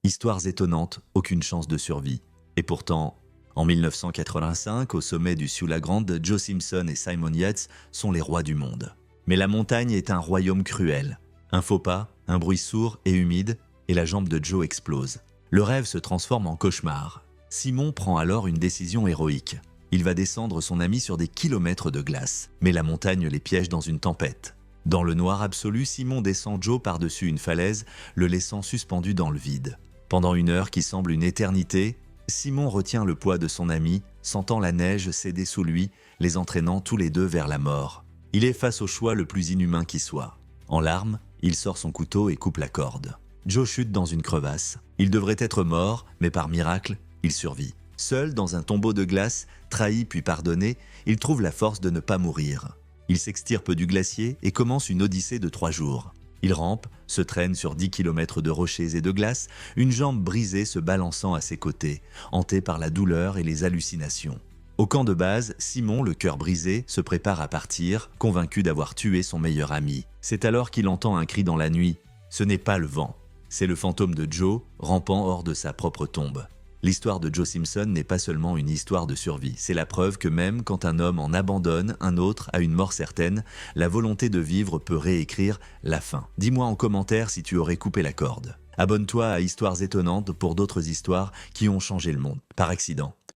Histoires étonnantes, aucune chance de survie. Et pourtant, en 1985, au sommet du Sioula Grande, Joe Simpson et Simon Yates sont les rois du monde. Mais la montagne est un royaume cruel. Un faux pas, un bruit sourd et humide, et la jambe de Joe explose. Le rêve se transforme en cauchemar. Simon prend alors une décision héroïque. Il va descendre son ami sur des kilomètres de glace, mais la montagne les piège dans une tempête. Dans le noir absolu, Simon descend Joe par-dessus une falaise, le laissant suspendu dans le vide. Pendant une heure qui semble une éternité, Simon retient le poids de son ami, sentant la neige céder sous lui, les entraînant tous les deux vers la mort. Il est face au choix le plus inhumain qui soit. En larmes, il sort son couteau et coupe la corde. Joe chute dans une crevasse. Il devrait être mort, mais par miracle, il survit. Seul dans un tombeau de glace, trahi puis pardonné, il trouve la force de ne pas mourir. Il s'extirpe du glacier et commence une odyssée de 3 jours. Il rampe, se traîne sur 10 km de rochers et de glace, une jambe brisée se balançant à ses côtés, hanté par la douleur et les hallucinations. Au camp de base, Simon, le cœur brisé, se prépare à partir, convaincu d'avoir tué son meilleur ami. C'est alors qu'il entend un cri dans la nuit. Ce n'est pas le vent, c'est le fantôme de Joe, rampant hors de sa propre tombe. L'histoire de Joe Simpson n'est pas seulement une histoire de survie, c'est la preuve que même quand un homme en abandonne un autre à une mort certaine, la volonté de vivre peut réécrire la fin. Dis-moi en commentaire si tu aurais coupé la corde. Abonne-toi à Histoires étonnantes pour d'autres histoires qui ont changé le monde, par accident.